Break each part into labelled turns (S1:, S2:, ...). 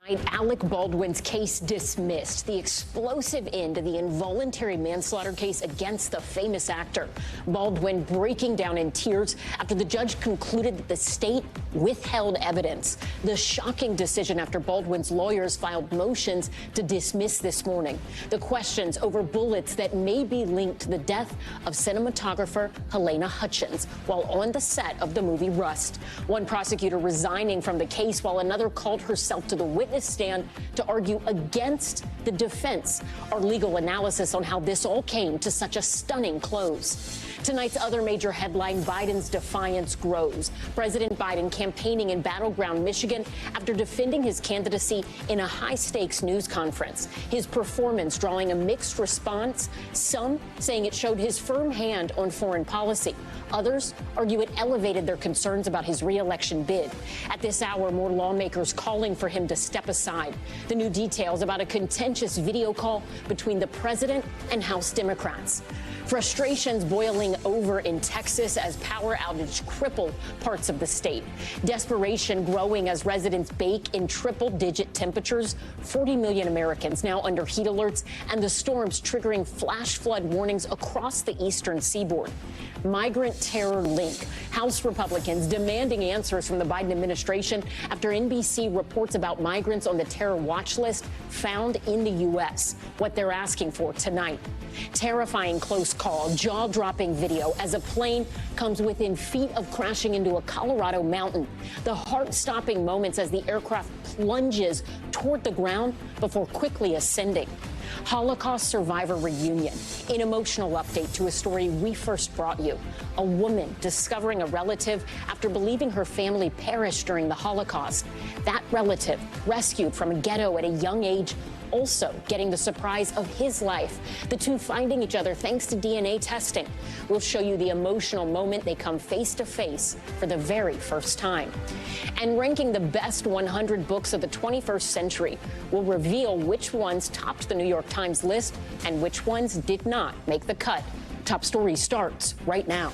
S1: Alec Baldwin's case dismissed, the explosive end to the involuntary manslaughter case against the famous actor. Baldwin breaking down in tears after the judge concluded that the state withheld evidence. The shocking decision after Baldwin's lawyers filed motions to dismiss this morning. The questions over bullets that may be linked to the death of cinematographer Halyna Hutchins while on the set of the movie Rust. One prosecutor resigning from the case while another called herself to the witness stand to argue against the defense. Our legal analysis on how this all came to such a stunning close. Tonight's other major headline, Biden's defiance grows. President Biden campaigning in battleground Michigan after defending his candidacy in a high-stakes news conference. His performance drawing a mixed response, some saying it showed his firm hand on foreign policy. Others argue it elevated their concerns about his re-election bid. At this hour, more lawmakers calling for him to step aside. The new details about a contentious video call between the president and House Democrats. Frustrations boiling over in Texas as power outage crippled parts of the state. Desperation growing as residents bake in triple-digit temperatures. 40 million Americans now under heat alerts, and the storms triggering flash flood warnings across the eastern seaboard. Migrant terror link. House Republicans demanding answers from the Biden administration after NBC reports about migrants on the terror watch list found in the U.S. What they're asking for tonight. Terrifying close call, jaw-dropping video as a plane comes within feet of crashing into a Colorado mountain. The heart-stopping moments as the aircraft plunges toward the ground before quickly ascending. Holocaust survivor reunion. An emotional update to a story we first brought you. A woman discovering a relative after believing her family perished during the Holocaust. That relative rescued from a ghetto at a young age, also getting the surprise of his life. The two finding each other thanks to DNA testing. We'll show you the emotional moment they come face to face for the very first time. And ranking the best 100 books of the 21st century will reveal which ones topped the New York Times list and which ones did not make the cut. Top Story starts right now.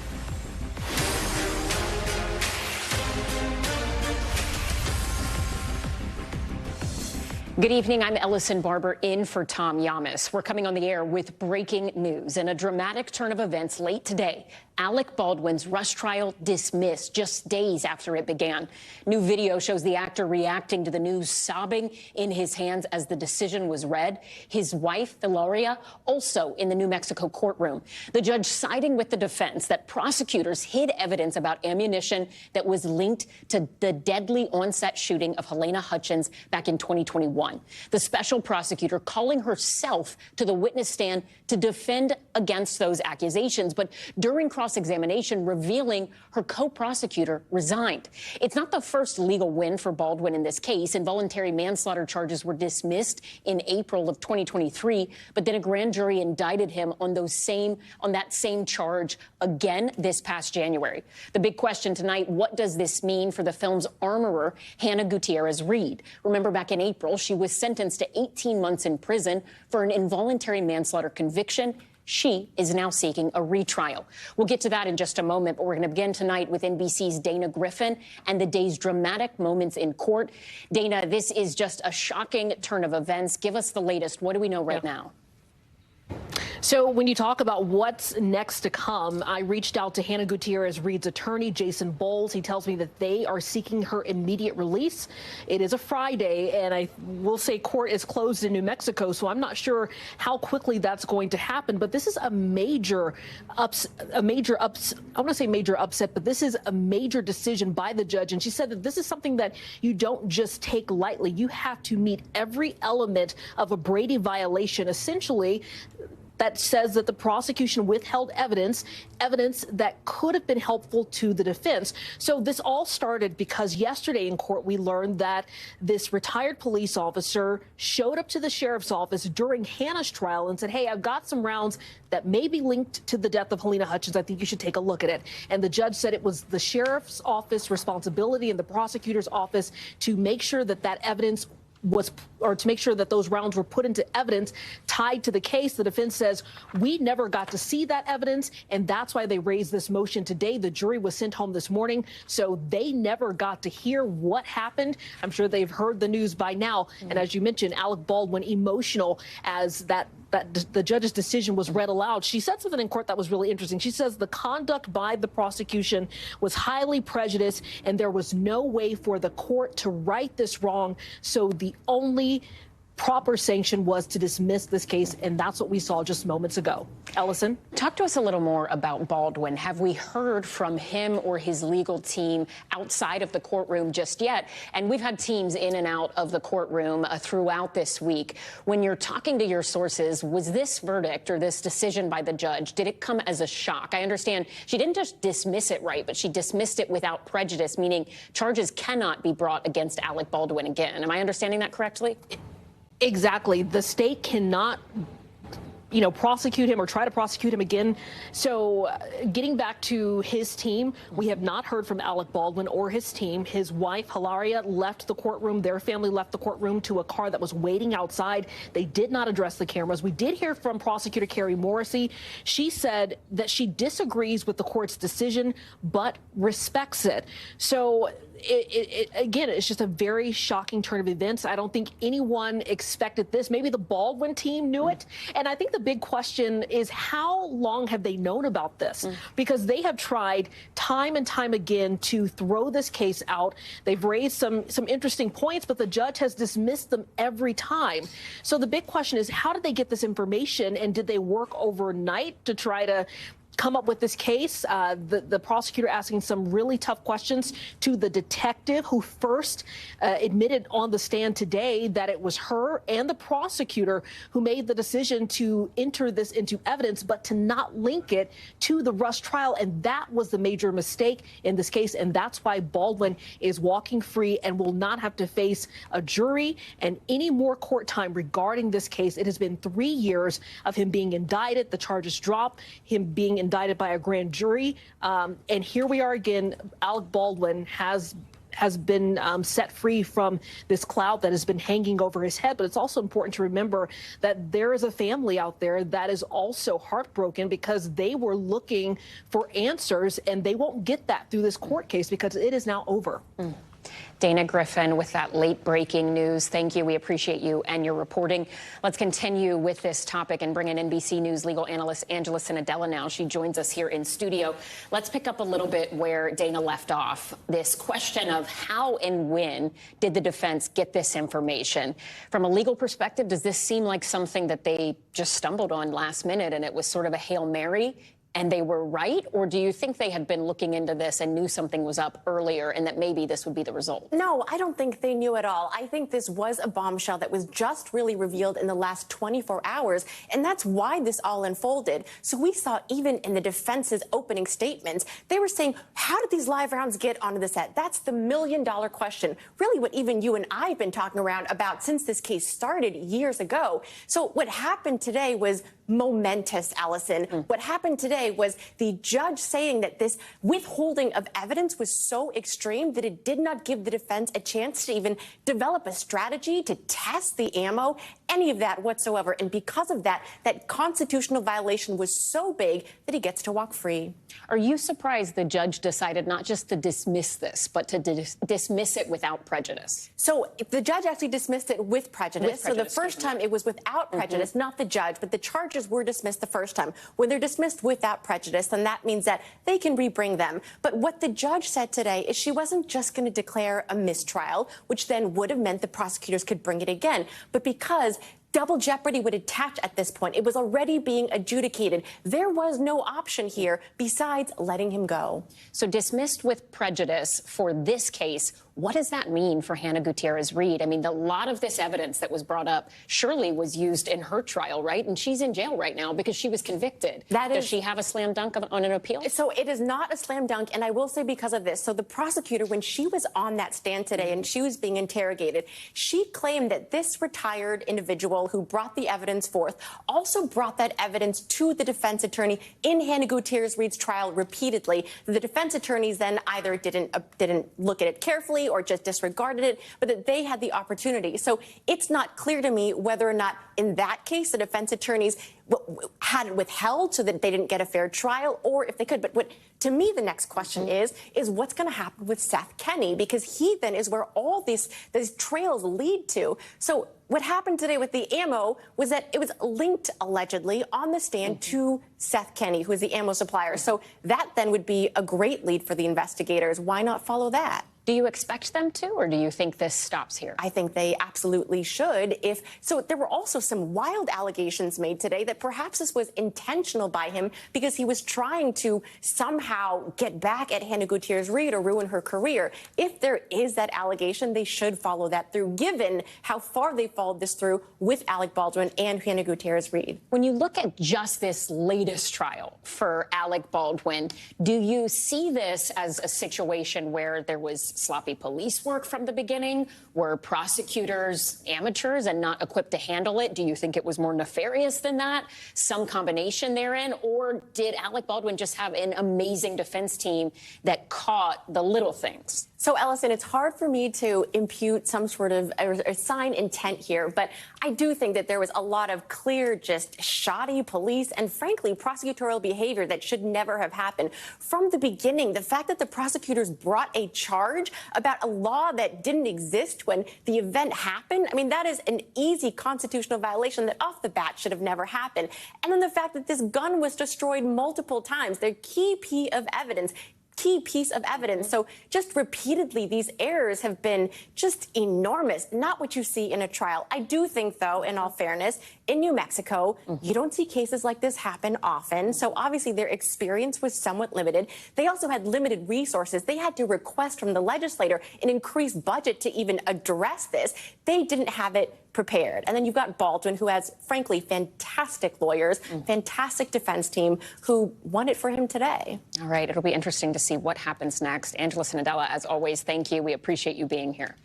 S1: Good evening. I'm Ellison Barber in for Tom Llamas. We're coming on the air with breaking news. In a dramatic turn of events late today, Alec Baldwin's Rust trial dismissed just days after it began. New video shows the actor reacting to the news, sobbing in his hands as the decision was read. His wife, Valeria, also in the New Mexico courtroom. The judge siding with the defense that prosecutors hid evidence about ammunition that was linked to the deadly on-set shooting of Halyna Hutchins back in 2021. The special prosecutor calling herself to the witness stand to defend against those accusations, but during cross-examination revealing her co-prosecutor resigned. It's not the first legal win for Baldwin in this case. Involuntary manslaughter charges were dismissed in April of 2023, but then a grand jury indicted him on that same charge again this past January. The big question tonight, what does this mean for the film's armorer, Hannah Gutierrez-Reed? Remember, back in April, she was sentenced to 18 months in prison for an involuntary manslaughter conviction. She is now seeking a retrial. We'll get to that in just a moment, but we're going to begin tonight with NBC's Dana Griffin and the day's dramatic moments in court. Dana, this is just a shocking turn of events. Give us the latest. What do we know right now?
S2: So when you talk about what's next to come, I reached out to Hannah Gutierrez-Reed's attorney, Jason Bowles. He tells me that they are seeking her immediate release. It is a Friday, and I will say court is closed in New Mexico, so I'm not sure how quickly that's going to happen. But this is a major upset, but this is a major decision by the judge. And she said that this is something that you don't just take lightly. You have to meet every element of a Brady violation, essentially, that says that the prosecution withheld evidence that could have been helpful to the defense. So this all started because yesterday in court, we learned that this retired police officer showed up to the sheriff's office during Hannah's trial and said, hey, I've got some rounds that may be linked to the death of Halyna Hutchins. I think you should take a look at it. And the judge said it was the sheriff's office responsibility and the prosecutor's office to make sure that that evidence or to make sure that those rounds were put into evidence tied to the case. The defense says we never got to see that evidence, and that's why they raised this motion today. The jury was sent home this morning, so they never got to hear what happened. I'm sure they've heard the news by now. And as you mentioned, Alec Baldwin emotional as the judge's decision was read aloud. She said something in court that was really interesting. She says the conduct by the prosecution was highly prejudiced, and there was no way for the court to right this wrong. So the only proper sanction was to dismiss this case, and that's what we saw just moments ago. Ellison?
S1: Talk to us a little more about Baldwin. Have we heard from him or his legal team outside of the courtroom just yet? And we've had teams in and out of the courtroom throughout this week. When you're talking to your sources, was this verdict or this decision by the judge, did it come as a shock? I understand she didn't just dismiss it right, but she dismissed it without prejudice, meaning charges cannot be brought against Alec Baldwin again. Am I understanding that correctly?
S2: Exactly. The state cannot, prosecute him or try to prosecute him again. So getting back to his team, we have not heard from Alec Baldwin or his team. His wife, Hilaria, left the courtroom. Their family left the courtroom to a car that was waiting outside. They did not address the cameras. We did hear from prosecutor Carrie Morrissey. She said that she disagrees with the court's decision, but respects it. So again, it's just a very shocking turn of events. I don't think anyone expected this. Maybe the Baldwin team knew it. And I think the big question is, how long have they known about this? Because they have tried time and time again to throw this case out. They've raised some interesting points, but the judge has dismissed them every time. So the big question is, how did they get this information, and did they work overnight to try to come up with this case? The prosecutor asking some really tough questions to the detective who first admitted on the stand today that it was her and the prosecutor who made the decision to enter this into evidence, but to not link it to the Rush trial. And that was the major mistake in this case. And that's why Baldwin is walking free and will not have to face a jury and any more court time regarding this case. It has been 3 years of him being indicted, the charges dropped, him being indicted by a grand jury. And here we are again. Alec Baldwin has been set free from this cloud that has been hanging over his head. But it's also important to remember that there is a family out there that is also heartbroken because they were looking for answers, and they won't get that through this court case because it is now over.
S1: Dana Griffin with that late breaking news. Thank you. We appreciate you and your reporting. Let's continue with this topic and bring in NBC News legal analyst Angela Cinadella now. She joins us here in studio. Let's pick up a little bit where Dana left off. This question of how and when did the defense get this information? From a legal perspective, does this seem like something that they just stumbled on last minute and it was sort of a Hail Mary and they were right? Or do you think they had been looking into this and knew something was up earlier and that maybe this would be the result?
S3: No, I don't think they knew at all. I think this was a bombshell that was just really revealed in the last 24 hours, and that's why this all unfolded. So we saw even in the defense's opening statements, they were saying, how did these live rounds get onto the set? That's the million-dollar question, really what even you and I have been talking around about since this case started years ago. So what happened today was momentous, Allison. What happened today was the judge saying that this withholding of evidence was so extreme that it did not give the defense a chance to even develop a strategy to test the ammo, any of that whatsoever. And because of that, that constitutional violation was so big that he gets to walk free.
S1: Are you surprised the judge decided not just to dismiss this, but to dismiss it without prejudice?
S3: So the judge actually dismissed it with prejudice. So the first time it was without prejudice, not the judge, but the charges were dismissed the first time. When they're dismissed without prejudice, then that means that they can rebring them. But what the judge said today is she wasn't just going to declare a mistrial, which then would have meant the prosecutors could bring it again. But because double jeopardy would attach at this point, it was already being adjudicated. There was no option here besides letting him go.
S1: So dismissed with prejudice for this case, what does that mean for Hannah Gutierrez-Reed? I mean, a lot of this evidence that was brought up surely was used in her trial, right? And she's in jail right now because she was convicted. Does she have a slam dunk on an appeal?
S3: So it is not a slam dunk, and I will say because of this. So the prosecutor, when she was on that stand today and she was being interrogated, she claimed that this retired individual couple who brought the evidence forth also brought that evidence to the defense attorney in Hannah Gutierrez-Reed's trial repeatedly. The defense attorneys then either didn't look at it carefully or just disregarded it, but that they had the opportunity. So it's not clear to me whether or not in that case the defense attorneys had it withheld so that they didn't get a fair trial, or if they could. But to me, the next question is what's going to happen with Seth Kenney, because he then is where all these trails lead to. So what happened today with the ammo was that it was linked, allegedly, on the stand to Seth Kenney, who is the ammo supplier. So that then would be a great lead for the investigators. Why not follow that?
S1: Do you expect them to, or do you think this stops here?
S3: I think they absolutely should. So there were also some wild allegations made today that perhaps this was intentional by him because he was trying to somehow get back at Hannah Gutierrez-Reed or ruin her career. If there is that allegation, they should follow that through, given how far they followed this through with Alec Baldwin and Hannah Gutierrez-Reed.
S1: When you look at just this latest trial for Alec Baldwin, do you see this as a situation where there was sloppy police work from the beginning? Were prosecutors amateurs and not equipped to handle it? Do you think it was more nefarious than that? Some combination therein? Or did Alec Baldwin just have an amazing defense team that caught the little things?
S3: So, Ellison, it's hard for me to impute some sort of assign intent here, but I do think that there was a lot of clear, just shoddy police and, frankly, prosecutorial behavior that should never have happened. From the beginning, the fact that the prosecutors brought a charge about a law that didn't exist when the event happened, I mean, that is an easy constitutional violation that off the bat should have never happened. And then the fact that this gun was destroyed multiple times, the key piece of evidence. So just repeatedly, these errors have been just enormous, not what you see in a trial. I do think, though, in all fairness, in New Mexico, you don't see cases like this happen often. So obviously their experience was somewhat limited. They also had limited resources. They had to request from the legislator an increased budget to even address this. They didn't have it prepared. And then you've got Baldwin, who has, frankly, fantastic lawyers, fantastic defense team who won it for him today.
S1: All right. It'll be interesting to see what happens next. Angela Cinadella, as always, thank you. We appreciate you being here.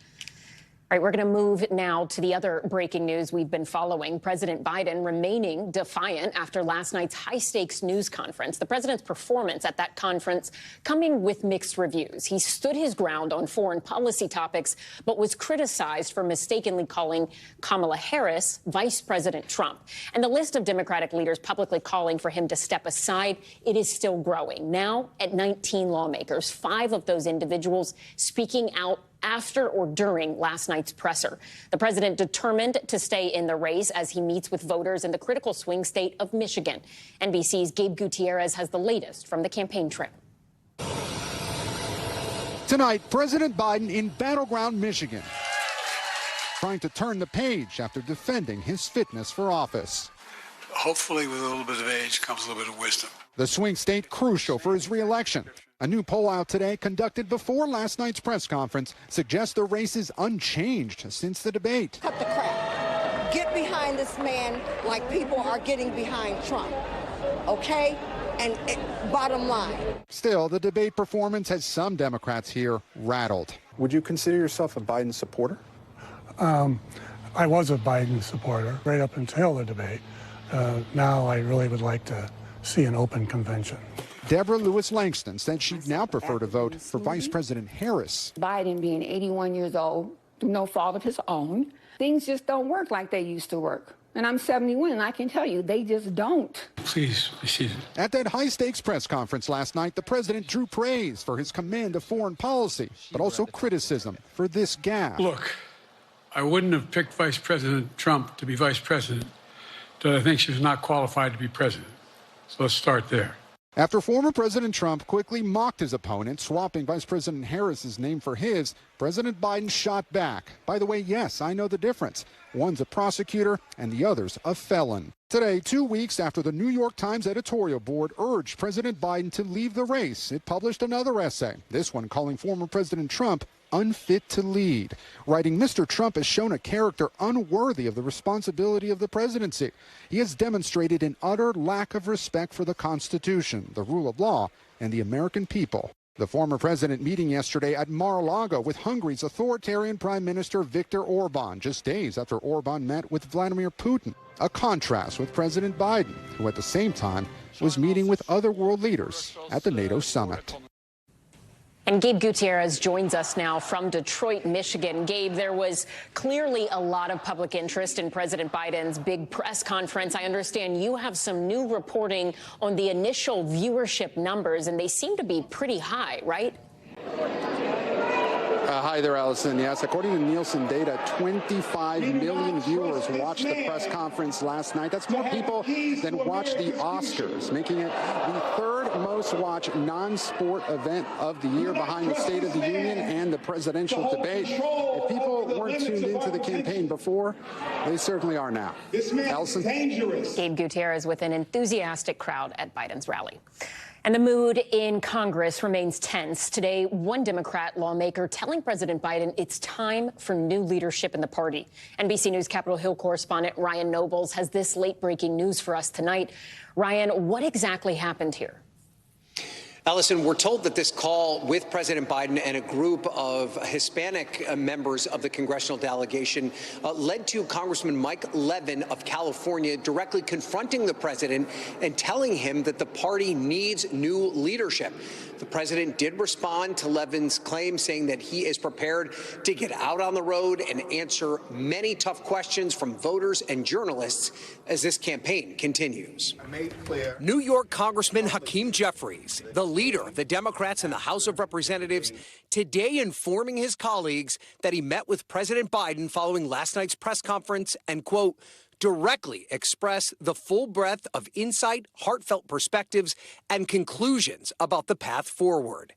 S1: All right, we're going to move now to the other breaking news we've been following. President Biden remaining defiant after last night's high-stakes news conference. The president's performance at that conference coming with mixed reviews. He stood his ground on foreign policy topics, but was criticized for mistakenly calling Kamala Harris Vice President Trump. And the list of Democratic leaders publicly calling for him to step aside, it is still growing. Now at 19 lawmakers, 5 of those individuals speaking out after or during last night's presser. The president determined to stay in the race as he meets with voters in the critical swing state of Michigan. NBC's Gabe Gutierrez has the latest from the campaign trail.
S4: Tonight, President Biden in battleground Michigan, trying to turn the page after defending his fitness for office.
S5: Hopefully, with a little bit of age comes a little bit of wisdom.
S4: The swing state crucial for his re-election. A new poll out today conducted before last night's press conference suggests the race is unchanged since the debate.
S6: Cut the crap. Get behind this man like people are getting behind Trump. Okay? And bottom line.
S4: Still, the debate performance has some Democrats here rattled.
S7: Would you consider yourself a Biden supporter?
S8: I was a Biden supporter right up until the debate. Now I really would like to see an open convention.
S4: Deborah Lewis Langston said she'd now prefer to vote for Vice President Harris.
S9: Biden being 81 years old, through no fault of his own, things just don't work like they used to work. And I'm 71, and I can tell you, they just don't.
S5: Please be seated.
S4: At that high-stakes press conference last night, the president drew praise for his command of foreign policy, but also criticism for this gaffe.
S5: Look, I wouldn't have picked Vice President Trump to be vice president, but I think she was not qualified to be president. So let's start there.
S4: After former President Trump quickly mocked his opponent, swapping Vice President Harris's name for his, President Biden shot back. By the way, yes, I know the difference. One's a prosecutor and the other's a felon. Today, 2 weeks after the New York Times editorial board urged President Biden to leave the race, it published another essay, this one calling former President Trump unfit to lead, writing Mr. Trump has shown a character unworthy of the responsibility of the presidency. He has demonstrated an utter lack of respect for the Constitution, the rule of law, and the American people. The former president meeting yesterday at Mar-a-Lago with Hungary's authoritarian Prime Minister Viktor Orban, just days after Orban met with Vladimir Putin. A contrast with President Biden, who at the same time was meeting with other world leaders at the NATO summit.
S1: And Gabe Gutierrez joins us now from Detroit, Michigan. Gabe, there was clearly a lot of public interest in President Biden's big press conference. I understand you have some new reporting on the initial viewership numbers, and they seem to be pretty high, right?
S4: Hi there, Allison. Yes, according to Nielsen data, 25 million viewers watched the press conference last night. That's more people than watched the Oscars, making it the third most watched non-sport event of the year behind the State of the Union and the presidential debate. If people weren't tuned into the campaign before, they certainly are now. Allison?
S1: Gabe Gutierrez with an enthusiastic crowd at Biden's rally. And the mood in Congress remains tense. Today, one Democrat lawmaker telling President Biden it's time for new leadership in the party. NBC News Capitol Hill correspondent Ryan Nobles has this late-breaking news for us tonight. Ryan, what exactly happened here?
S10: Allison, we're told that this call with President Biden and a group of Hispanic members of the congressional delegation led to Congressman Mike Levin of California directly confronting the president and telling him that the party needs new leadership. The president did respond to Levin's claim, saying that he is prepared to get out on the road and answer many tough questions from voters and journalists as this campaign continues. New York Congressman Hakeem Jeffries, the leader of the Democrats in the House of Representatives, today informing his colleagues that he met with President Biden following last night's press conference and, quote, directly express the full breadth of insight, heartfelt perspectives, and conclusions about the path forward.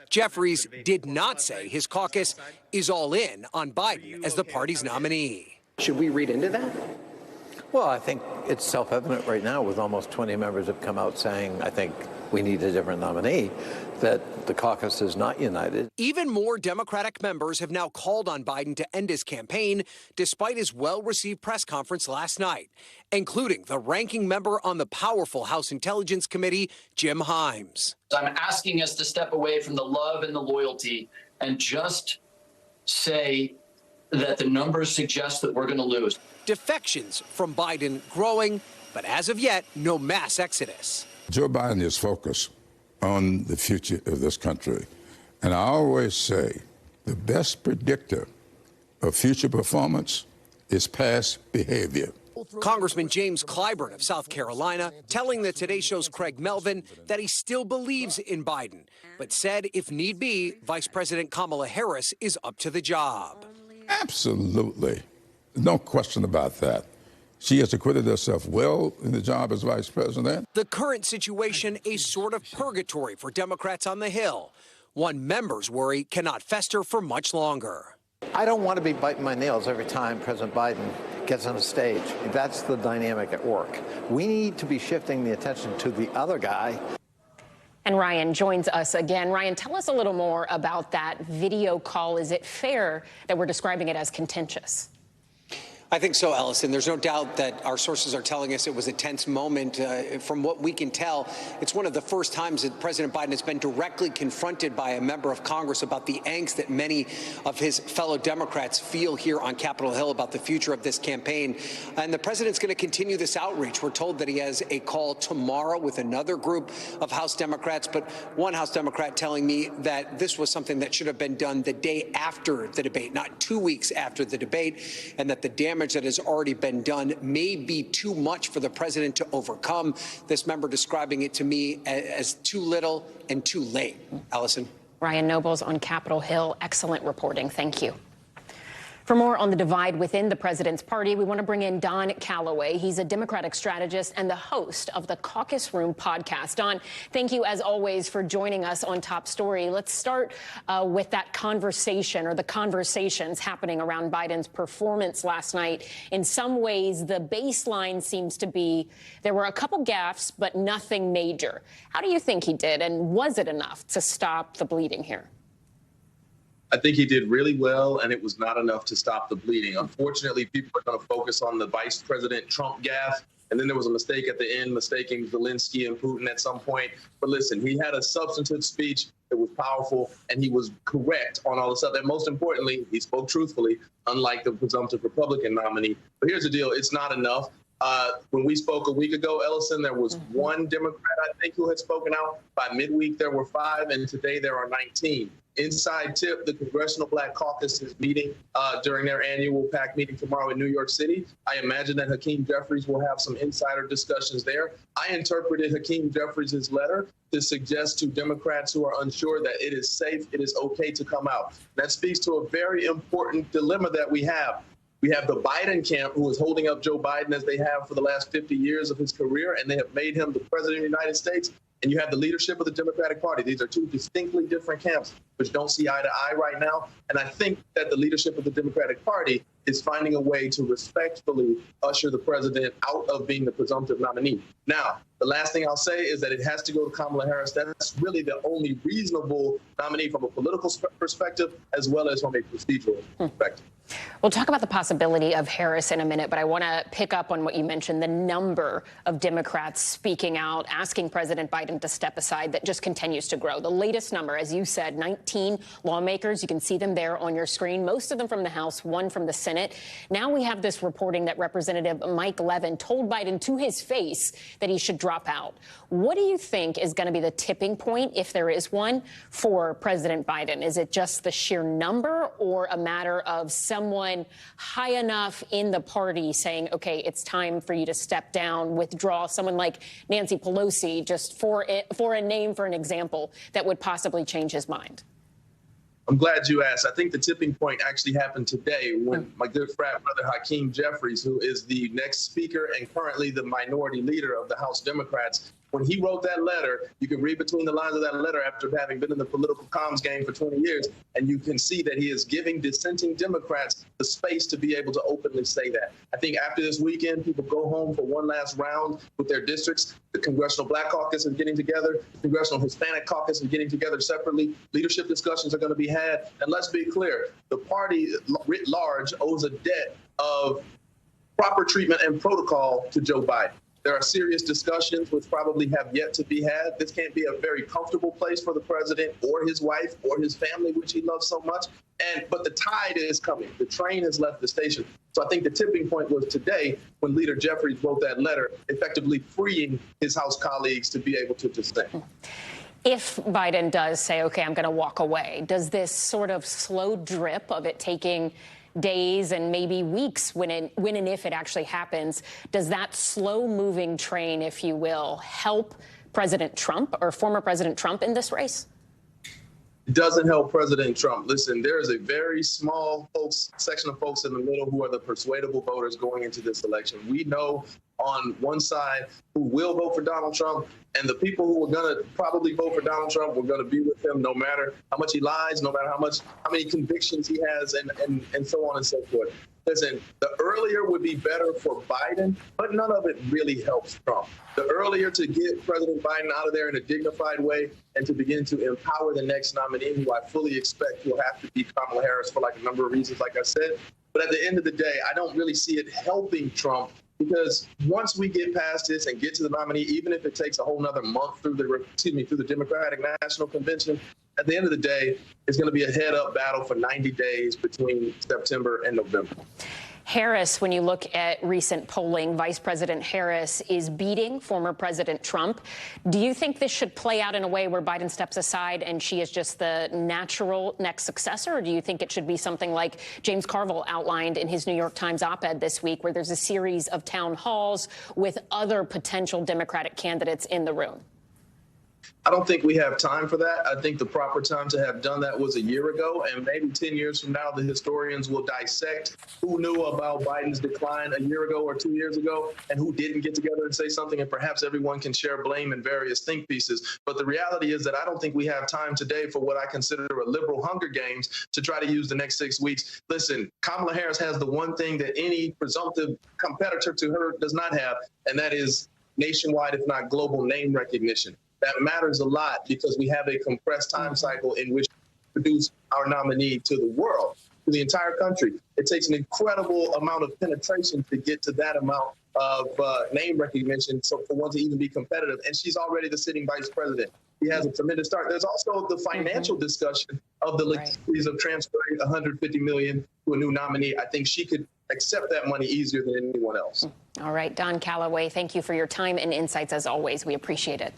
S10: Jeffries did not say his caucus is all in on Biden as the party's nominee. Should we read into that?
S11: Well, I think it's self-evident right now with almost 20 members have come out saying, I think we need a different nominee, that the caucus is not united.
S10: Even more Democratic members have now called on Biden to end his campaign, despite his well-received press conference last night, including the ranking member on the powerful House Intelligence Committee, Jim Himes.
S12: I'm asking us to step away from the love and the loyalty and just say that the numbers suggest that we're going to lose.
S10: Defections from Biden growing, but as of yet, no mass exodus.
S13: Joe Biden is focused on the future of this country. And I always say the best predictor of future performance is past behavior.
S10: Congressman James Clyburn of South Carolina telling the Today Show's Craig Melvin that he still believes in Biden, but said if need be, Vice President Kamala Harris is up to the job.
S13: Absolutely. No question about that. She has acquitted herself well in the job as vice president.
S10: The current situation, a sort of purgatory for Democrats on the Hill. One members worry cannot fester for much longer.
S11: I don't want to be biting my nails every time President Biden gets on the stage. That's the dynamic at work. We need to be shifting the attention to the other guy.
S1: And Ryan joins us again. Ryan, tell us a little more about that video call. Is it fair that we're describing it as contentious?
S10: I think so, Ellison. There's no doubt that our sources are telling us it was a tense moment. From what we can tell, it's one of the first times that President Biden has been directly confronted by a member of Congress about the angst that many of his fellow Democrats feel here on Capitol Hill about the future of this campaign. And the president's going to continue this outreach. We're told that he has a call tomorrow with another group of House Democrats, but one House Democrat telling me that this was something that should have been done the day after the debate, not 2 weeks after the debate, and that the damage that has already been done may be too much for the president to overcome. This member describing it to me as too little and too late. Allison.
S1: Ryan Nobles on Capitol Hill. Excellent reporting. Thank you. For more on the divide within the president's party, we want to bring in Don Calloway. He's a Democratic strategist and the host of the Caucus Room podcast. Don, thank you, as always, for joining us on Top Story. Let's start with that conversation, or the conversations happening around Biden's performance last night. In some ways, the baseline seems to be there were a couple gaffes, but nothing major. How do you think he did, and was it enough to stop the bleeding here?
S14: I think he did really well, and it was not enough to stop the bleeding. Unfortunately, people are going to focus on the Vice President Trump gaffe, and then there was a mistake at the end, mistaking Zelensky and Putin at some point. But listen, he had a substantive speech. it was powerful, and he was correct on all the stuff. And most importantly, he spoke truthfully, unlike the presumptive Republican nominee. But here's the deal. It's not enough. When we spoke a week ago, Ellison, there was one Democrat, I think, who had spoken out. By midweek, there were 5, and today there are 19. Inside tip, the Congressional Black Caucus is meeting during their annual PAC meeting tomorrow in New York City. I imagine that Hakeem Jeffries will have some insider discussions there. I interpreted Hakeem Jeffries' letter to suggest to Democrats who are unsure that it is safe, it is okay to come out. That speaks to a very important dilemma that we have. We have the Biden camp, who is holding up Joe Biden as they have for the last 50 years of his career, and they have made him the president of the United States. And you have the leadership of the Democratic Party. These are two distinctly different camps, which don't see eye to eye right now. And I think that the leadership of the Democratic Party is finding a way to respectfully usher the president out of being the presumptive nominee. Now, the last thing I'll say is that it has to go to Kamala Harris. That's really the only reasonable nominee from a political perspective, as well as from a procedural perspective.
S1: We'll talk about the possibility of Harris in a minute, but I want to pick up on what you mentioned, the number of Democrats speaking out, asking President Biden to step aside, that just continues to grow. The latest number, as you said, 19 lawmakers. You can see them there on your screen, most of them from the House, 1 from the Senate. Now we have this reporting that Representative Mike Levin told Biden to his face that he should drop out. What do you think is going to be the tipping point, if there is one, for President Biden? Is it just the sheer number, or a matter of someone high enough in the party saying, OK, it's time for you to step down, withdraw, someone like Nancy Pelosi, just for a name, for an example, that would possibly change his mind?
S14: I'm glad you asked. I think the tipping point actually happened today when my good frat brother Hakeem Jeffries, who is the next speaker and currently the minority leader of the House Democrats, when he wrote that letter, you can read between the lines of that letter after having been in the political comms game for 20 years, and you can see that he is giving dissenting Democrats the space to be able to openly say that. I think after this weekend, people go home for one last round with their districts. The Congressional Black Caucus is getting together. The Congressional Hispanic Caucus is getting together separately. Leadership discussions are going to be had. And let's be clear, the party writ large owes a debt of proper treatment and protocol to Joe Biden. There are serious discussions which probably have yet to be had. This can't be a very comfortable place for the president or his wife or his family, which he loves so much. But the tide is coming. The train has left the station. So I think the tipping point was today when Leader Jeffries wrote that letter, effectively freeing his House colleagues to be able to dissent.
S1: If Biden does say, OK, I'm going to walk away, does this sort of slow drip of it taking days and maybe weeks when and if it actually happens, does that slow-moving train, if you will, help President Trump or former President Trump in this race?
S14: It doesn't help President Trump. Listen, there is a very small section of folks in the middle who are the persuadable voters going into this election. We know on one side who will vote for Donald Trump, and the people who are going to probably vote for Donald Trump were going to be with him no matter how much he lies, no matter how many convictions he has, and so on and so forth. Listen, the earlier would be better for Biden, but none of it really helps Trump. The earlier to get President Biden out of there in a dignified way and to begin to empower the next nominee, who I fully expect will have to be Kamala Harris for like a number of reasons, like I said. But at the end of the day, I don't really see it helping Trump, because once we get past this and get to the nominee, even if it takes a whole nother month through the Democratic National Convention, at the end of the day, it's going to be a head-up battle for 90 days between September and November.
S1: Harris, when you look at recent polling, Vice President Harris is beating former President Trump. Do you think this should play out in a way where Biden steps aside and she is just the natural next successor? Or do you think it should be something like James Carville outlined in his New York Times op-ed this week, where there's a series of town halls with other potential Democratic candidates in the room?
S14: I don't think we have time for that. I think the proper time to have done that was a year ago, and maybe 10 years from now, the historians will dissect who knew about Biden's decline a year ago or 2 years ago and who didn't get together and say something, and perhaps everyone can share blame in various think pieces. But the reality is that I don't think we have time today for what I consider a liberal Hunger Games to try to use the next 6 weeks. Listen, Kamala Harris has the one thing that any presumptive competitor to her does not have, and that is nationwide, if not global, name recognition. That matters a lot because we have a compressed time cycle in which to produce our nominee to the world. to the entire country. It takes an incredible amount of penetration to get to that amount of name recognition for one to even be competitive. And she's already the sitting vice president. He has a tremendous start. There's also the financial discussion of the legalities of transferring $150 million to a new nominee. I think she could accept that money easier than anyone else.
S1: All right, Don Calloway, thank you for your time and insights as always. We appreciate it.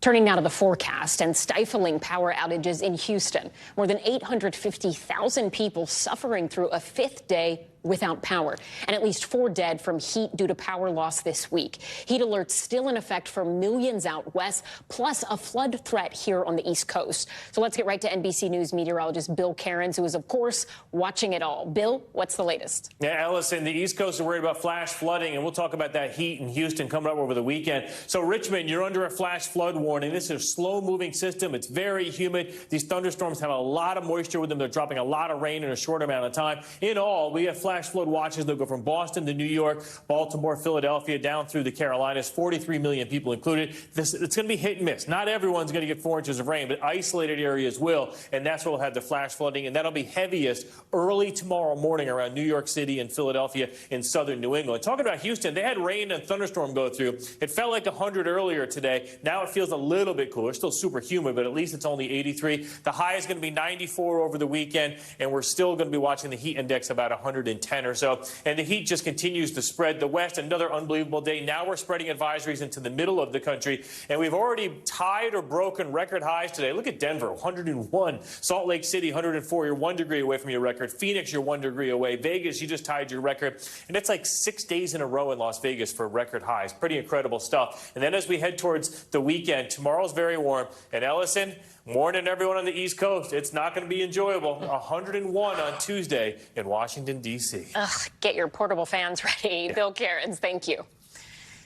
S1: Turning now to the forecast and stifling power outages in Houston. More than 850,000 people suffering through a fifth day without power, and at least 4 dead from heat due to power loss this week. Heat alerts still in effect for millions out west, plus a flood threat here on the East Coast. So let's get right to NBC News meteorologist Bill Cairns, who is, of course, watching it all. Bill, what's the latest?
S15: Yeah, Ellison, the East Coast are worried about flash flooding, and we'll talk about that heat in Houston coming up over the weekend. So, Richmond, you're under a flash flood warning. This is a slow-moving system. It's very humid. These thunderstorms have a lot of moisture with them. They're dropping a lot of rain in a short amount of time. In all, we have flash flood watches that go from Boston to New York, Baltimore, Philadelphia, down through the Carolinas, 43 million people included. It's going to be hit and miss. Not everyone's going to get 4 inches of rain, but isolated areas will, and that's where we'll have the flash flooding, and that'll be heaviest early tomorrow morning around New York City and Philadelphia in southern New England. Talking about Houston, they had rain and thunderstorm go through. It felt like 100 earlier today. Now it feels a little bit cooler. Still super humid, but at least it's only 83. The high is going to be 94 over the weekend, and we're still going to be watching the heat index about 110 or so. And the heat just continues to spread. The West, another unbelievable day. Now we're spreading advisories into the middle of the country, and we've already tied or broken record highs today. Look at Denver, 101. Salt Lake City, 104. You're 1 degree away from your record. Phoenix, you're 1 degree away. Vegas, you just tied your record. And it's like 6 days in a row in Las Vegas for record highs. Pretty incredible stuff. And then as we head towards the weekend, tomorrow's very warm. And Ellison, warning everyone on the East Coast, it's not going to be enjoyable. 101 on Tuesday in Washington, D.C.
S1: Get your portable fans ready. Yeah. Bill Cairns, thank you.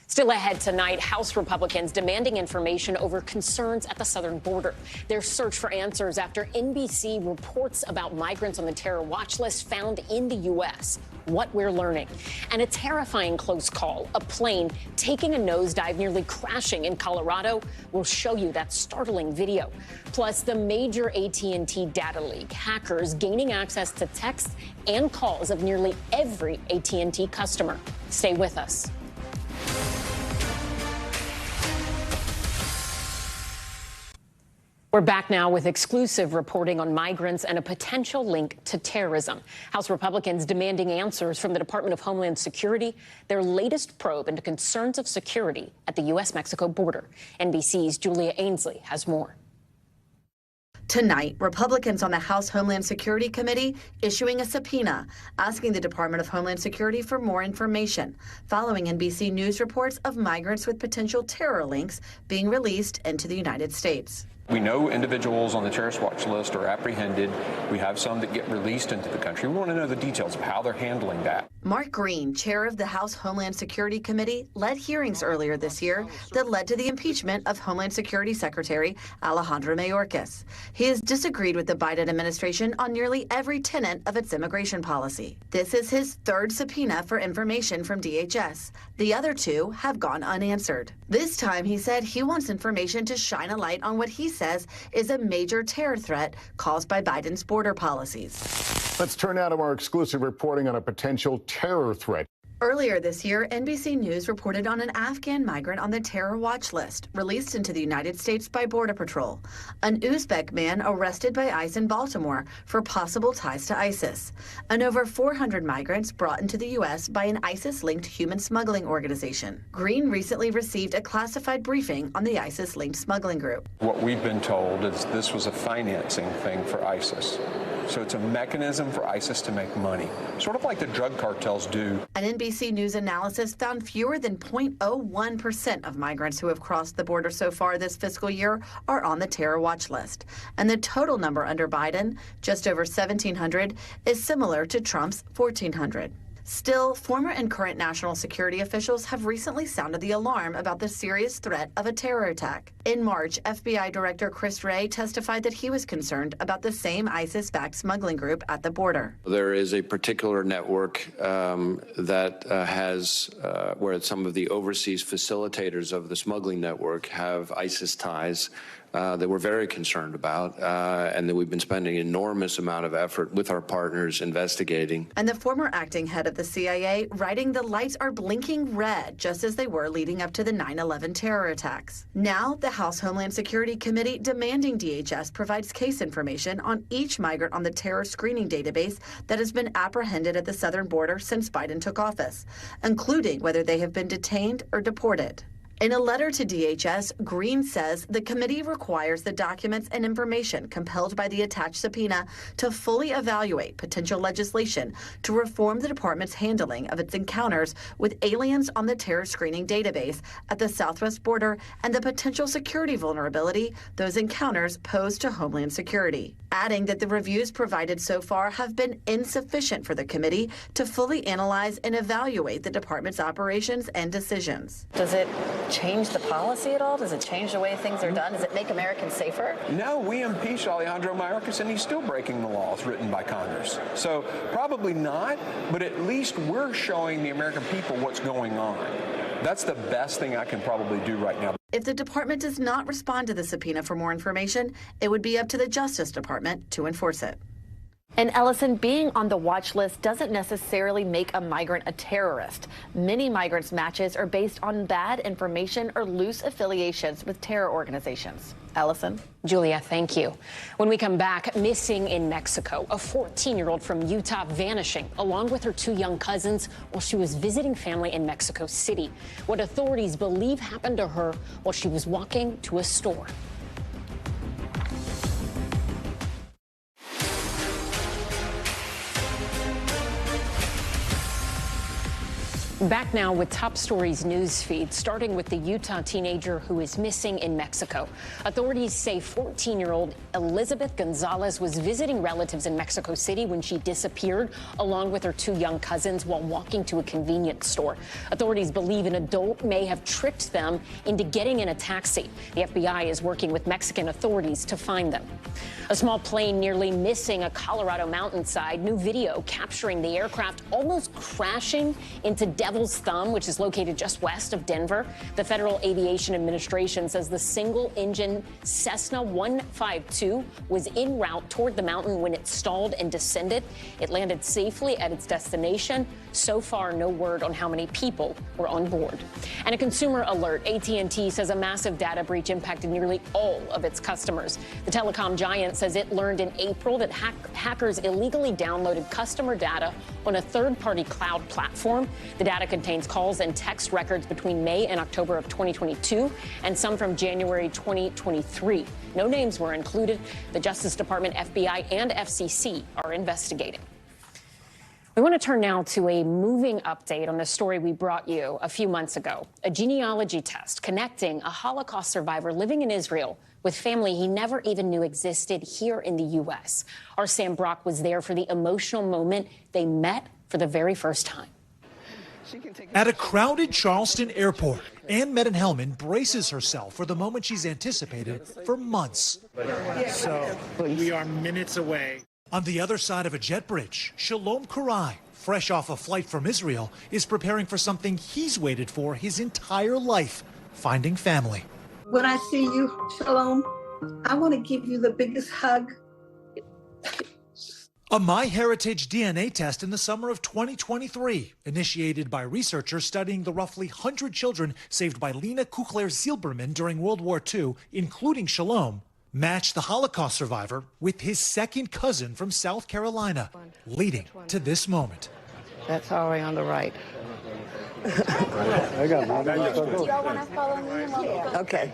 S1: Still ahead tonight, House Republicans demanding information over concerns at the southern border. Their search for answers after NBC reports about migrants on the terror watch list found in the U.S. What we're learning. And a terrifying close call, a plane taking a nosedive, nearly crashing in Colorado. We'll show you that startling video. Plus, the major AT&T data leak. Hackers gaining access to texts and calls of nearly every AT&T customer. Stay with us. We're back now with exclusive reporting on migrants and a potential link to terrorism. House Republicans demanding answers from the Department of Homeland Security, their latest probe into concerns of security at the U.S.-Mexico border. NBC's Julia Ainsley has more.
S16: Tonight, Republicans on the House Homeland Security Committee issuing a subpoena, asking the Department of Homeland Security for more information, following NBC News reports of migrants with potential terror links being released into the United States.
S17: We know individuals on the terrorist watch list are apprehended. We have some that get released into the country. We want to know the details of how they're handling that.
S16: Mark Green, chair of the House Homeland Security Committee, led hearings earlier this year that led to the impeachment of Homeland Security Secretary Alejandro Mayorkas. He has disagreed with the Biden administration on nearly every tenet of its immigration policy. This is his third subpoena for information from DHS. The other 2 have gone unanswered. This time, he said he wants information to shine a light on what he says is a major terror threat caused by Biden's border policies.
S18: Let's turn now to our exclusive reporting on a potential terror threat.
S16: Earlier this year, NBC News reported on an Afghan migrant on the terror watch list, released into the United States by Border Patrol. An Uzbek man arrested by ICE in Baltimore for possible ties to ISIS. And over 400 migrants brought into the U.S. by an ISIS-linked human smuggling organization. Green recently received a classified briefing on the ISIS-linked smuggling group.
S17: What we've been told is this was a financing thing for ISIS. So it's a mechanism for ISIS to make money, sort of like the drug cartels do.
S16: An NBC News analysis found fewer than 0.01% of migrants who have crossed the border so far this fiscal year are on the terror watch list. And the total number under Biden, just over 1,700, is similar to Trump's 1,400. Still, former and current national security officials have recently sounded the alarm about the serious threat of a terror attack. In March, FBI Director Chris Wray testified that he was concerned about the same ISIS-backed smuggling group at the border.
S19: There is a particular network that has where some of the overseas facilitators of the smuggling network have ISIS ties. that we're very concerned about, and that we've been spending an enormous amount of effort with our partners investigating.
S16: And the former acting head of the CIA writing the lights are blinking red, just as they were leading up to the 9/11 terror attacks. Now, the House Homeland Security Committee demanding DHS provides case information on each migrant on the terror screening database that has been apprehended at the southern border since Biden took office, including whether they have been detained or deported. In a letter to DHS, Green says the committee requires the documents and information compelled by the attached subpoena to fully evaluate potential legislation to reform the department's handling of its encounters with aliens on the terror screening database at the southwest border and the potential security vulnerability those encounters pose to Homeland Security, adding that the reviews provided so far have been insufficient for the committee to fully analyze and evaluate the department's operations and decisions.
S20: Does it change the policy at all? Does it change the way things are done? Does it make Americans safer?
S17: No, we impeached Alejandro Mayorkas, and he's still breaking the laws written by Congress. So probably not, but at least we're showing the American people what's going on. That's the best thing I can probably do right now.
S16: If the department does not respond to the subpoena for more information, it would be up to the Justice Department to enforce it. And Ellison, being on the watch list doesn't necessarily make a migrant a terrorist. Many migrants' matches are based on bad information or loose affiliations with terror organizations. Ellison?
S1: Julia, thank you. When we come back, missing in Mexico, a 14-year-old from Utah vanishing along with her 2 young cousins while she was visiting family in Mexico City. What authorities believe happened to her while she was walking to a store. Back now with Top Stories news feed, starting with the Utah teenager who is missing in Mexico. Authorities say 14-year-old Elizabeth Gonzalez was visiting relatives in Mexico City when she disappeared, along with her 2 young cousins, while walking to a convenience store. Authorities believe an adult may have tricked them into getting in a taxi. The FBI is working with Mexican authorities to find them. A small plane nearly missing a Colorado mountainside. New video capturing the aircraft almost crashing into Devil's Thumb, which is located just west of Denver. The Federal Aviation Administration says the single-engine Cessna 152 was en route toward the mountain when it stalled and descended. It landed safely at its destination. So far, no word on how many people were on board. And a consumer alert. AT&T says a massive data breach impacted nearly all of its customers. The telecom giant says it learned in April that hackers illegally downloaded customer data on a third-party cloud platform. The data contains calls and text records between May and October of 2022 and some from January 2023. No names were included. The Justice Department, FBI, and FCC are investigating. We want to turn now to a moving update on the story we brought you a few months ago. A genealogy test connecting a Holocaust survivor living in Israel with family he never even knew existed here in the U.S. Our Sam Brock was there for the emotional moment they met for the very first time.
S21: At a crowded Charleston airport, Ann Metten-Hellman braces herself for the moment she's anticipated for months.
S22: So we are minutes away.
S21: On the other side of a jet bridge, Shalom Kurai, fresh off a flight from Israel, is preparing for something he's waited for his entire life, finding family.
S23: When I see you, Shalom, I want to give you the biggest hug.
S21: A MyHeritage DNA test in the summer of 2023, initiated by researchers studying the roughly 100 children saved by Lena Kukler-Zilberman during World War II, including Shalom, matched the Holocaust survivor with his second cousin from South Carolina, leading to this moment.
S9: That's all right on the right.
S23: I got it. Do y'all want to follow me?
S9: Okay.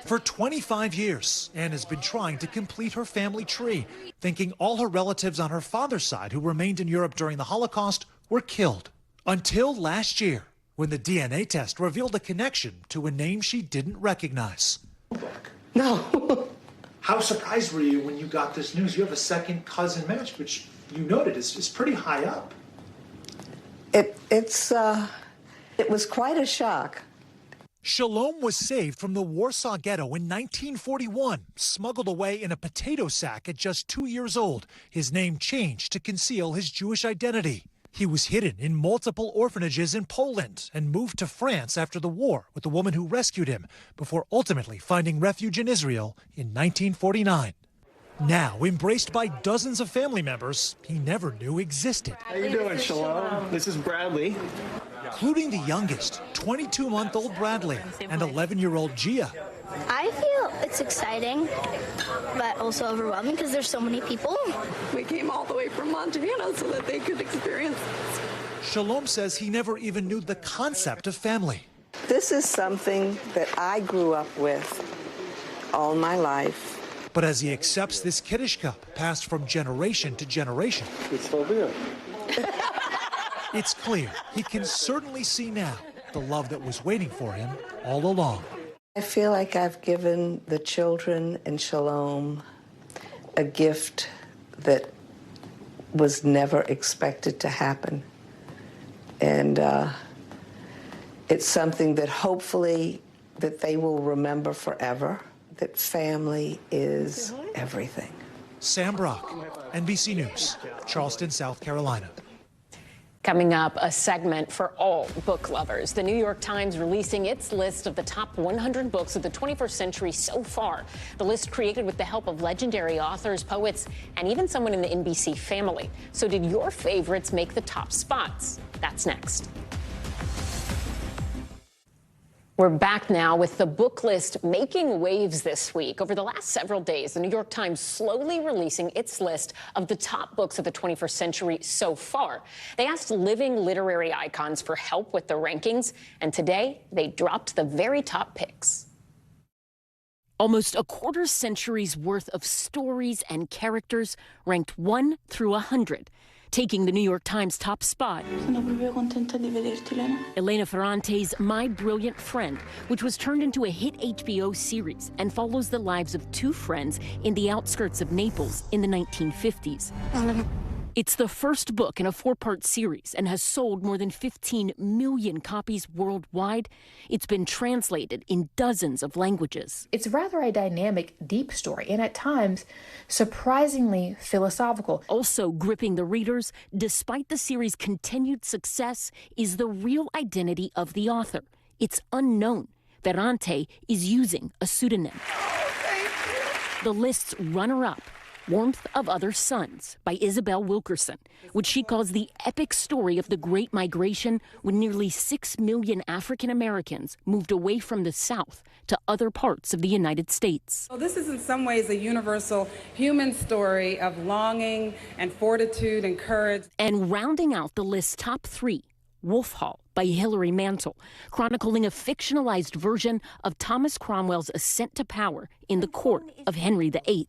S21: For 25 years, Anne has been trying to complete her family tree, thinking all her relatives on her father's side who remained in Europe during the Holocaust were killed. Until last year, when the DNA test revealed a connection to a name she didn't recognize.
S9: No.
S21: How surprised were you when you got this news? You have a second cousin match, which you noted is pretty high up.
S23: It was quite a shock.
S21: Shalom was saved from the Warsaw Ghetto in 1941, smuggled away in a potato sack at just 2 years old. His name changed to conceal his Jewish identity. He was hidden in multiple orphanages in Poland and moved to France after the war with the woman who rescued him before ultimately finding refuge in Israel in 1949. Now embraced by dozens of family members he never knew existed.
S2: How you doing, Shalom? This is Bradley.
S21: Including the youngest, 22-month-old Bradley and 11-year-old Gia.
S3: I feel it's exciting, but also overwhelming because there's so many people.
S6: We came all the way from Montana so that they could experience this.
S21: Shalom says he never even knew the concept of family.
S6: This is something that I grew up with all my life.
S21: But as he accepts this Kiddush cup passed from generation to generation, it's clear he can certainly see now the love that was waiting for him all along.
S6: I feel like I've given the children in Shalom a gift that was never expected to happen. And it's something that hopefully that they will remember forever, that family is everything.
S21: Sam Brock, NBC News, Charleston, South Carolina.
S1: Coming up, a segment for all book lovers. The New York Times releasing its list of the top 100 books of the 21st century so far. The list created with the help of legendary authors, poets, and even someone in the NBC family. So did your favorites make the top spots? That's next. We're back now with the book list making waves this week. Over the last several days, the New York Times slowly releasing its list of the top books of the 21st century so far. They asked living literary icons for help with the rankings, and today they dropped the very top picks. Almost a quarter century's worth of stories and characters ranked 1 through 100. Taking the New York Times top spot, Elena Ferrante's My Brilliant Friend, which was turned into a hit HBO series and follows the lives of two friends in the outskirts of Naples in the 1950s. It's the first book in a 4-part series and has sold more than 15 million copies worldwide. It's been translated in dozens of languages.
S24: It's rather a dynamic, deep story, and at times surprisingly philosophical.
S1: Also gripping the readers, despite the series' continued success, is the real identity of the author. It's unknown. Ferrante is using a pseudonym. The list's runner-up, Warmth of Other Suns by Isabel Wilkerson, which she calls the epic story of the Great Migration when nearly 6 million African Americans moved away from the South to other parts of the United States.
S25: Well, this is in some ways a universal human story of longing and fortitude and courage.
S1: And rounding out the list's top 3, Wolf Hall by Hilary Mantel, chronicling a fictionalized version of Thomas Cromwell's ascent to power in the court of Henry VIII.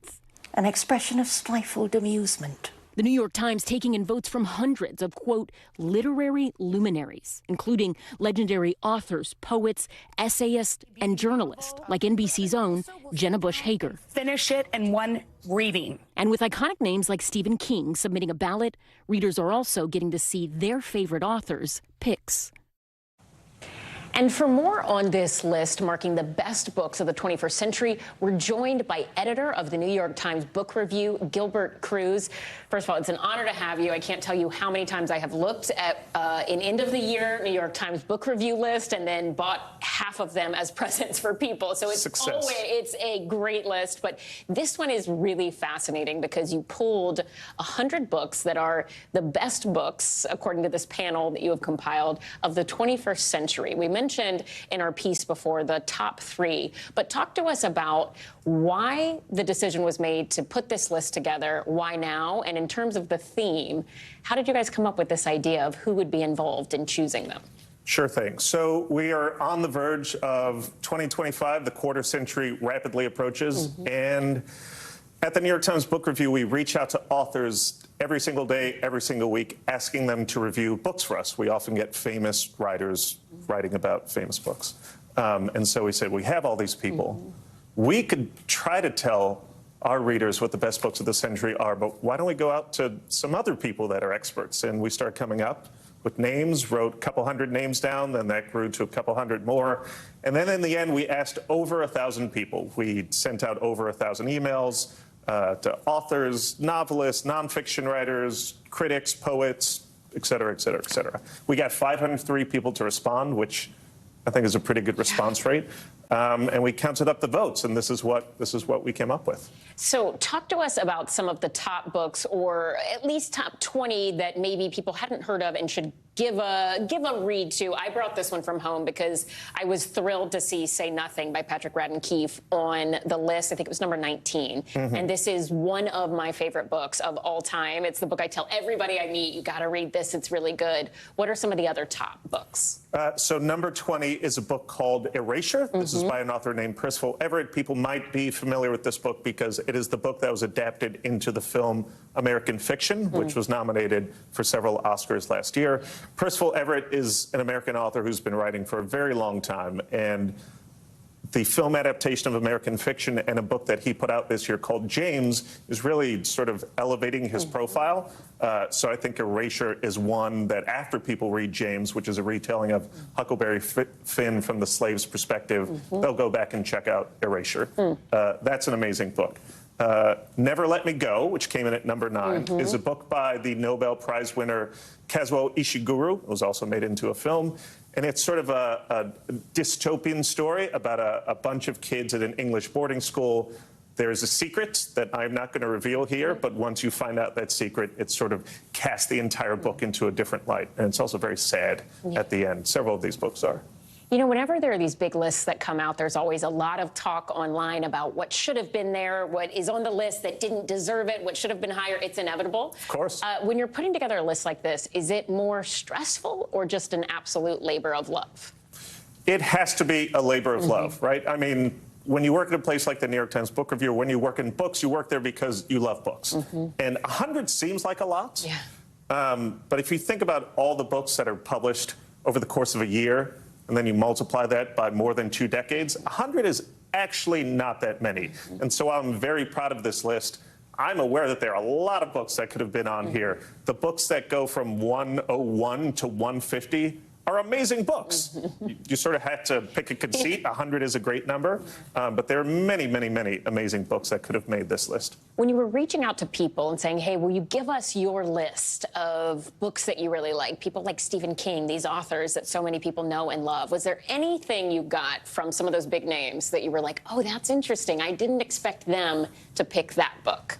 S26: An expression of stifled amusement.
S1: The New York Times taking in votes from hundreds of, quote, literary luminaries, including legendary authors, poets, essayists, and journalists like NBC's own Jenna Bush Hager.
S26: Finish it in one reading.
S1: And with iconic names like Stephen King submitting a ballot, readers are also getting to see their favorite authors' picks. And for more on this list marking the best books of the 21st century, we're joined by editor of the New York Times Book Review, Gilbert Cruz. First of all, it's an honor to have you. I can't tell you how many times I have looked at an end-of-the-year New York Times Book Review list and then bought half of them as presents for people. So it's a great list. But this one is really fascinating because you pulled 100 books that are the best books, according to this panel that you have compiled, of the 21st century. We mentioned in our piece before the top 3, but talk to us about why the decision was made to put this list together, why now, and in terms of the theme, how did you guys come up with this idea of who would be involved in choosing them?
S27: Sure thing. So we are on the verge of 2025. The quarter century rapidly approaches. And at the New York Times Book Review, we reach out to authors every single day, every single week, asking them to review books for us. We often get famous writers writing about famous books. And so we said, we have all these people. We could try to tell our readers what the best books of the century are, but why don't we go out to some other people that are experts? And we started coming up with names, wrote a couple hundred names down, then that grew to a couple hundred more. And then in the end, we asked over 1,000 people. We sent out over 1,000 emails to authors, novelists, nonfiction writers, critics, poets, et cetera, et cetera, et cetera. We got 503 people to respond, which I think is a pretty good response rate. And we counted up the votes, and this is what we came up with.
S1: So talk to us about some of the top books, or at least top 20 that maybe people hadn't heard of and should give a read to. I brought this one from home because I was thrilled to see Say Nothing by Patrick Radden Keefe on the list. I think it was number 19. And this is one of my favorite books of all time. It's the book I tell everybody I meet, you got to read this. It's really good. What are some of the other top books?
S27: So number 20 is a book called Erasure. This is by an author named Percival Everett. People might be familiar with this book because it is the book that was adapted into the film American Fiction, which was nominated for several Oscars last year. Percival Everett is an American author who's been writing for a very long time, and the film adaptation of American Fiction and a book that he put out this year called James is really sort of elevating his profile. So I think Erasure is one that after people read James, which is a retelling of Huckleberry Finn from the slave's perspective, they'll go back and check out Erasure. That's an amazing book. Never Let Me Go, which came in at number 9, is a book by the Nobel Prize winner Kazuo Ishiguro. It was also made into a film. And it's sort of a dystopian story about a bunch of kids at an English boarding school. There's a secret that I'm not going to reveal here, but once you find out that secret, it sort of casts the entire book into a different light. And it's also very sad at the end. Several of these books are.
S1: You know, whenever there are these big lists that come out, there's always a lot of talk online about what should have been there, what is on the list that didn't deserve it, what should have been higher. It's inevitable.
S27: Of course.
S1: When you're putting together a list like this, is it more stressful or just an absolute labor of love?
S27: It has to be a labor of love, right? I mean, when you work at a place like the New York Times Book Review, when you work in books, you work there because you love books. And 100 seems like a lot. But if you think about all the books that are published over the course of a year, and then you multiply that by more than 2 decades, 100 is actually not that many. And so I'm very proud of this list. I'm aware that there are a lot of books that could have been on here. The books that go from 101 to 150 are amazing books. You sort of had to pick a conceit. 100 is a great number, but there are many, many, many amazing books that could have made this list.
S1: When you were reaching out to people and saying, hey, will you give us your list of books that you really like, people like Stephen King, these authors that so many people know and love, was there anything you got from some of those big names that you were like, oh, that's interesting, I didn't expect them to pick that book?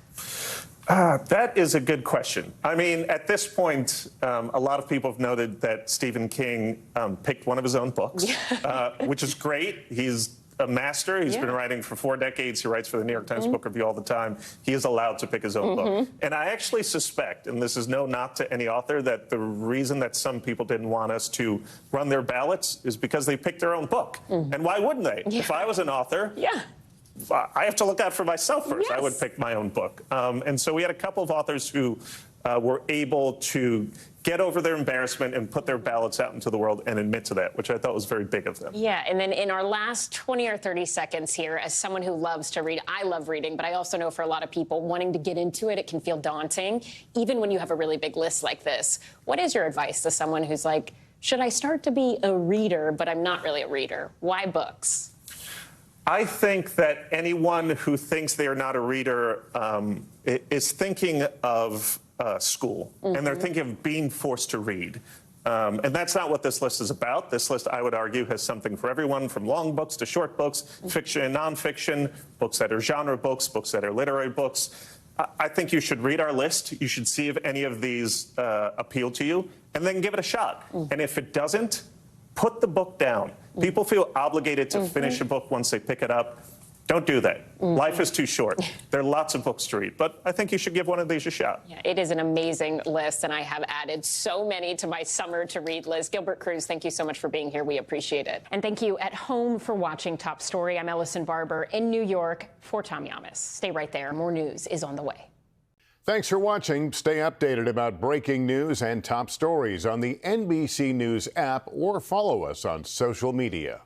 S27: That is a good question. I mean, at this point, a lot of people have noted that Stephen King picked one of his own books, which is great. He's a master. He's been writing for 4 decades. He writes for the New York Times Book Review all the time. He is allowed to pick his own book. And I actually suspect, and this is no knock to any author, that the reason that some people didn't want us to run their ballots is because they picked their own book. And why wouldn't they? If I was an author, I have to look out for myself first. I would pick my own book. And so we had a couple of authors who were able to get over their embarrassment and put their ballots out into the world and admit to that, which I thought was very big of them.
S1: Yeah, and then in our last 20 or 30 seconds here, as someone who loves to read, I love reading, but I also know for a lot of people, wanting to get into it, it can feel daunting, even when you have a really big list like this. What is your advice to someone who's like, should I start to be a reader, but I'm not really a reader? Why books?
S27: I think that anyone who thinks they are not a reader is thinking of school, and they're thinking of being forced to read. And that's not what this list is about. This list, I would argue, has something for everyone, from long books to short books, fiction and nonfiction, books that are genre books, books that are literary books. I think you should read our list. You should see if any of these appeal to you, and then give it a shot. And if it doesn't, put the book down. People feel obligated to finish a book once they pick it up. Don't do that. Life is too short. There are lots of books to read, but I think you should give one of these a shot.
S1: Yeah, it is an amazing list, and I have added so many to my summer to read list. Gilbert Cruz, thank you so much for being here. We appreciate it. And thank you at home for watching Top Story. I'm Ellison Barber in New York for Tom Llamas. Stay right there. More news is on the way.
S18: Thanks for watching. Stay updated about breaking news and top stories on the NBC News app or follow us on social media.